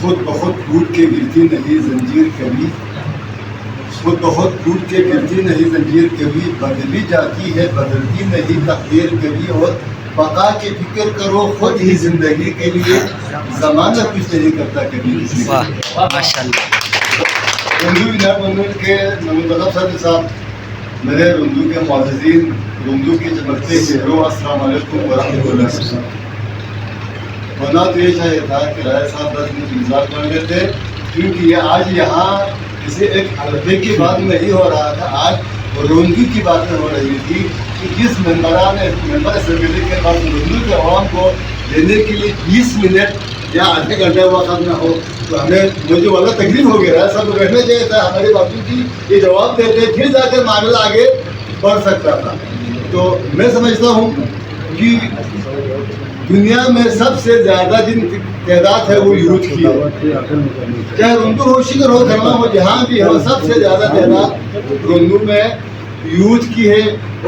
خود بخود ٹوٹ کے گرتی نہیں زنجیر کبھی، خود بخود ٹوٹ کے گرتی نہیں زنجیر کبھی، بدلی جاتی ہے بدلتی نہیں تقدیر کبھی، اور بقا کی فکر کرو خود ہی زندگی کے لیے، زمانہ کچھ نہیں کرتا کبھی کسی کو۔ ماشاء اللہ۔ رندو یونائٹڈ موومنٹ کے منتخب صدر صاحب، میرے رندو کے معززین، رندو کے چمکتے چہروں، السلام علیکم ورحمۃ اللہ وبرکاتہ۔ ہونا تو یہ چاہیے تھا کہ رائے صاحب 10 منٹ انتظار کر لیتے، کیونکہ یہ آج یہاں کسی ایک حلقے کی بات نہیں ہو رہا تھا، آج رندو کی باتیں ہو رہی تھی کہ جس ممبر اسمبلی کے بعد رندو کے عوام کو لینے کے لیے 20 منٹ یا آدھے گھنٹے وقت نہ ہو تو ہمیں مجھے والا تکلیف ہو گیا ہے، سب بیٹھنا چاہیے تھا، ہماری باتوں کی یہ جواب دیتے پھر جا کر معاملہ آگے بڑھ سکتا تھا۔ تو میں سمجھتا ہوں کہ دنیا میں سب سے زیادہ جن کی تعداد ہے وہ یوتھ کی ہے، چاہے رندو ہو، شکر ہو، دھرما ہو، جہاں بھی ہو، سب سے زیادہ تعداد رندو میں یوتھ کی ہے۔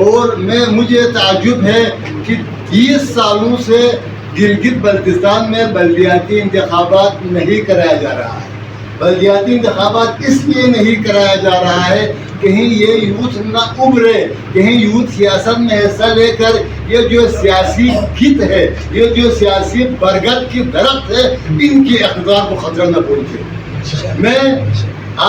اور مجھے تعجب ہے کہ 30 سالوں سے گلگت بلتستان میں بلدیاتی انتخابات نہیں کرایا جا رہا ہے۔ بلدیاتی انتخابات اس لیے نہیں کرایا جا رہا ہے کہیں یہ یوتھ نہ ابھرے، کہیں یوتھ سیاست میں حصہ لے کر یہ جو سیاسی گت ہے، یہ جو سیاسی برگد کی درخت ہے، ان کی اقتدار کو خطرہ نہ پہنچے۔ میں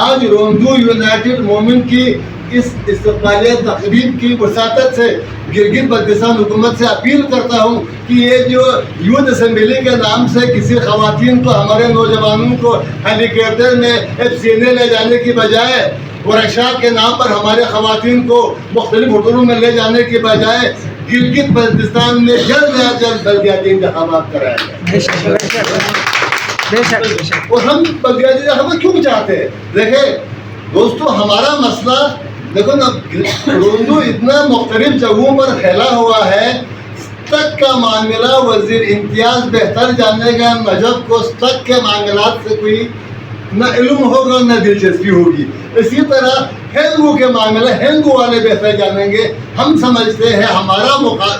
آج رندو یونائٹڈ موومنٹ کی اس استقبالیہ تقریب کی وساطت سے گلگت بلتستان حکومت سے اپیل کرتا ہوں کہ یہ جو یوتھ اسمبلی کے نام سے کسی خواتین کو، ہمارے نوجوانوں کو ہیلی کاپٹر میں FCNA لے جانے کی بجائے، ورکشاپ کے نام پر ہمارے خواتین کو مختلف ہوٹلوں میں لے جانے کی بجائے گلگت بلتستان میں جلد از جلد بلدیاتی انتخابات کرائے جائیں۔ اور ہم بلدیاتی انتخابات کیوں چاہتے ہیں؟ دیکھیں دوستو، ہمارا مسئلہ دیکھو نا، رندو اتنا مختلف جگہوں پر پھیلا ہوا ہے، تک کا معاملہ وزیر امتیاز بہتر جانے گا، نجف کو تک کے معاملات سے کوئی نہ علم ہوگا نہ دلچسپی ہوگی۔ اسی طرح ہینگو کے معاملہ ہینگو والے بہتر جانیں گے۔ ہم سمجھتے ہیں، ہمارا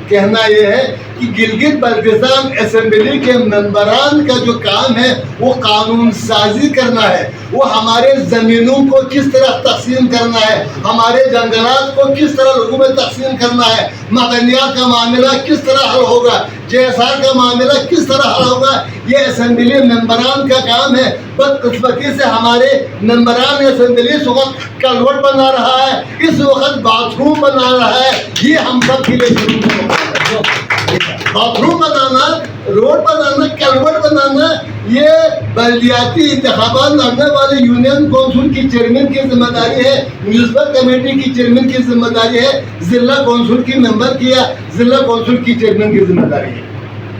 کہنا یہ ہے کہ گلگت بلتستان اسمبلی کے ممبران کا جو کام ہے وہ قانون سازی کرنا ہے، وہ ہمارے زمینوں کو کس طرح تقسیم کرنا ہے، ہمارے جنگلات کو کس طرح لوگوں میں تقسیم کرنا ہے، معدنیات کا معاملہ کس طرح حل ہوگا، JSR کا معاملہ کس طرح حل ہوگا، یہ اسمبلی ممبران کا کام ہے۔ بدقسمتی سے ہمارے ممبران اسمبلی اس وقت کلوٹ بنا رہا ہے، اس وقت باتھ روم بنا رہا ہے، یہ ہم سب کے لیے ضروری ہے۔ باتھ روم بنانا، روڈ بنانا، کلوٹ بنانا، یہ بلدیاتی انتخابات لڑنے والے یونین کونسل کی چیئرمین کی ذمہ داری ہے، میونسپل کمیٹی کی چیئرمین کی ذمہ داری ہے، ضلع کونسل کی ممبر کی یا ضلع کونسل کی چیئرمین کی ذمہ داری ہے۔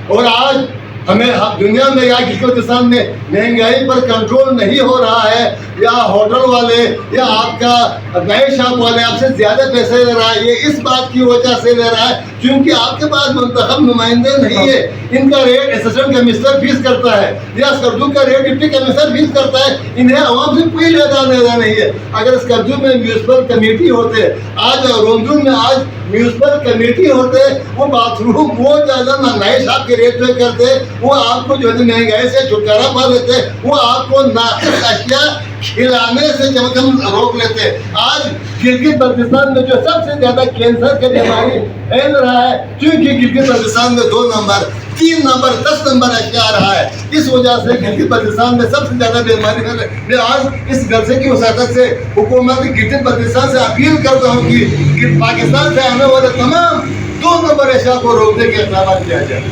اور آج ہمیں دنیا میں یا بلتستان میں مہنگائی پر کنٹرول نہیں ہو رہا ہے، یا ہوٹل والے یا آپ کا نئے شاپ والے آپ سے زیادہ پیسے لے رہا ہے، یہ اس بات کی وجہ سے لے رہا ہے کیونکہ آپ کے پاس منتخب نمائندے نہیں ہے۔ ان کا ریٹ اسسٹنٹ کمشنر فیس کرتا ہے، یا اسکردو کا ریٹ ڈپٹی کمشنر فیس کرتا ہے، انہیں عوام سے کوئی لینا دینا نہیں ہے۔ اگر اسکردو میں میونسپل کمیٹی ہوتے، آج رندو میں آج میونسپل کمیٹی ہوتے، وہ باتھ روم وہ زیادہ نئے شاپ کے ریٹ پہ کرتے، وہ آپ کو جو ہے مہنگائی سے چھٹکارا پا لیتے، وہ آپ کو ناقص اشیاء کھلانے سے کم روک لیتے۔ آج گلگت بلتستان میں جو سب سے زیادہ کینسر کی بیماری پھیل رہا ہے، کیونکہ گلگت بلتستان میں 2 نمبر 3 نمبر 10 نمبر اشیاء آ رہا ہے، اس وجہ سے گلگت بلتستان میں سب سے زیادہ بیماری پھیل رہی ہے۔ میں آج اس جلسے کی وساطت سے حکومت گلگت بلتستان سے اپیل کرتا ہوں کہ پاکستان سے آنے والے تمام 2 نمبر اشیاء کو روکنے کے اقدامات کیا جائے۔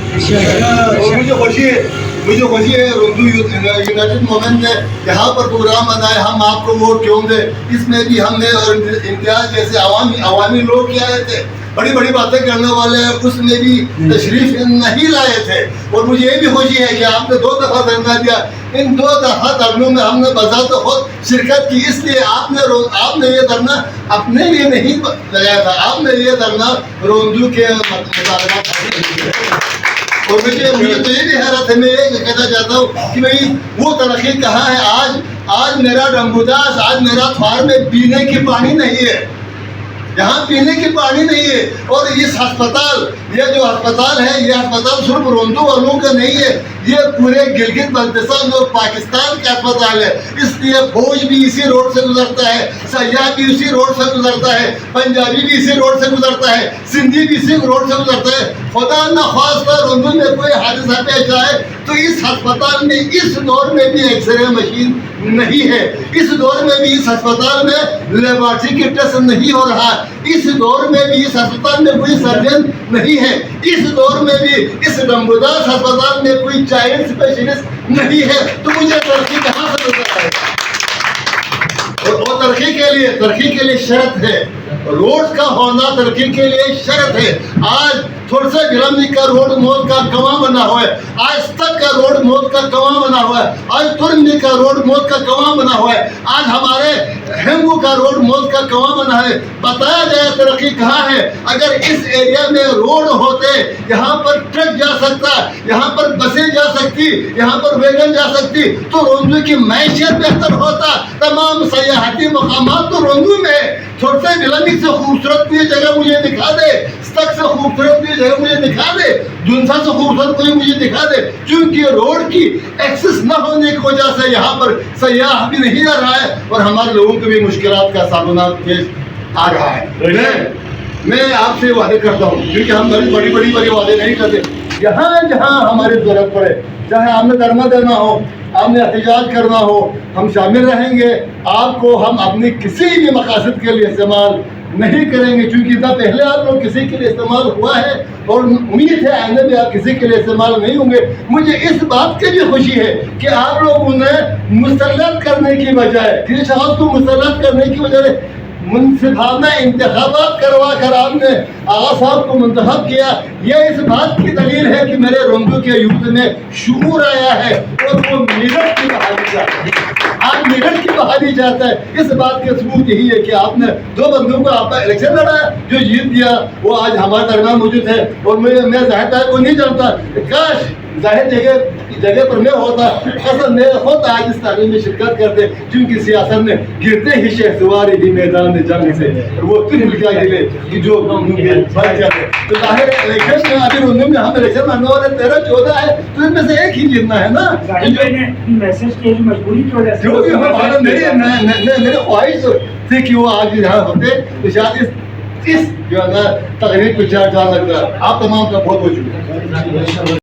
اور مجھے خوشی ہے رندو یونائٹڈ موومنٹ نے یہاں پر پروگرام بنایا، ہم آپ کو ووٹ کیوں دیں، اس میں بھی ہم نے اور امتیاز جیسے عوامی لوگ کیا آئے تھے، بڑی بڑی باتیں کرنے والے ہیں، اس میں بھی تشریف نہیں لائے تھے۔ اور مجھے یہ بھی خوشی ہے کہ آپ نے 2 دفعہ دھرنا دیا، ان 2 دفعہ دھرنوں میں ہم نے بذات خود شرکت کی، اس لیے آپ نے یہ دھرنا اپنے لیے نہیں لگایا تھا، آپ نے یہ دھرنا رندو کے مطالبات۔ اور مجھے تو یہ بھی حیرت ہے، میں یہ کہنا چاہتا ہوں کہ بھائی وہ ترقی کہاں ہے؟ آج میرا ڈمبوداس، آج میرا تھوار میں پینے کی پانی نہیں ہے، یہاں پینے کی پانی نہیں ہے. اور اس ہسپتال، یہ جو ہسپتال ہے، یہ ہسپتال صرف روندو والوں کا نہیں ہے، یہ پورے گلگت بلتستان جو پاکستان کا ہسپتال ہے. اس لیے فوج بھی اسی روڈ سے گزرتا ہے، سیاح بھی اسی روڈ سے گزرتا ہے، پنجابی بھی اسی روڈ سے گزرتا ہے، سندھی بھی اسی روڈ سے گزرتا ہے. خدا نخواستہ روندو میں کوئی حادثہ پیش آئے تو اس ہسپتال میں اس دور میں بھی ایکس رے مشین نہیں ہے، اس دور میں بھی اس ہسپتال میں لیبارٹری کی ٹیسٹ نہیں ہو رہا، اس دور میں بھی اس ہسپتال میں کوئی سرجن نہیں ہے، اس دور میں بھی اس ڈمبوداس ہسپتال میں کوئی چائلڈ اسپیشلسٹ نہیں ہے. تو مجھے ترقی کہاں سے نظر آئے؟ اور ترقی کے لیے شرط ہے، روڈ کا ہونا ترقی کے لیے شرط ہے. آج تھوڑسے گرامی کا روڈ موت کا کنواں بنا ہوا ہے، آج تک کا روڈ موت کا کنواں بنا ہوا ہے، آج ترمی کا روڈ موت کا کنواں بنا ہوا ہے، آج ہمارے ہنگو کا روڈ موت کا کنواں بنا ہے. بتایا جائے ترقی کہاں ہے؟ اگر اس ایریا میں روڈ ہوتے، یہاں پر ٹرک جا سکتا، یہاں پر بسیں جا سکتی، یہاں پر ویگن جا سکتی تو روندو کی معیشت بہتر ہوتا. تمام سیاحتی مقامات تو روندو میں. تھوڑسے گرامی سے خوبصورت کوئی جگہ مجھے دکھا دے، ستک سے خوبصورت کوئی جگہ مجھے دکھا دے، جنسا سے خوبصورت کوئی مجھے دکھا دے. چونکہ روڈ کی ایکسس نہ ہونے کی وجہ سے یہاں پر سیاح بھی نہیں آ رہا ہے اور ہمارے لوگوں کو بھی مشکلات کا سامنا پیش آ رہا ہے. میں آپ سے وعدے کرتا ہوں، کیونکہ ہم بڑی وعدے نہیں کرتے. جہاں جہاں ہماری ضرورت پڑے، چاہے آپ نے دھرنا دینا ہو، آپ نے احتجاج کرنا ہو، ہم شامل رہیں گے. آپ کو ہم اپنی کسی بھی مقاصد کے لیے استعمال نہیں کریں گے، چونکہ اتنا پہلے آپ لوگ کسی کے لیے استعمال ہوا ہے اور امید ہے آئندہ بھی آپ کسی کے لیے استعمال نہیں ہوں گے. مجھے اس بات کی بھی خوشی ہے کہ آپ لوگوں نے مسلط کرنے کی بجائے، کسی شخص کو مسلط کرنے کی بجائے منصفانہ انتخابات کروا کر آپ نے آغا صاحب کو منتخب کیا. یہ اس بات کی دلیل ہے کہ میرے روندو کے یوتھ میں شعور آیا ہے اور وہ میرٹھ کی بحالی چاہتا ہے. آج میرٹھ کی بحالی چاہتا ہے. اس بات کا ثبوت یہی ہے کہ آپ نے دو بندوں کو آپ کا الیکشن لڑا، جو جیت گیا وہ آج ہمارے درمیان موجود ہے. اور میں ظاہر صاحب کو نہیں جانتا، کاش ظاہر جگہ پر میں ہوتا، اصل میں خود آج اس تعلیم میں شرکت کرتے، کیونکہ سیاست میں گرتے ہی شہسوار ہی میدان جنگ سے وہ تن کیا گرے کہ جو بڑھ جاتے. تو ظاہر الیکشن میں ابھی روندو میں ہم الیکشن لڑنے والے 13-14 ہے، تو ان میں سے ایک ہی جیتنا ہے نا. میسج کی مجبوری کی وجہ سے میری خواہش تھی کہ وہ آج یہاں ہوتے تو شاید اس جو ہے نا تقریب کو چار لگتا ہے. آپ تمام کا بہت بہت شکریہ.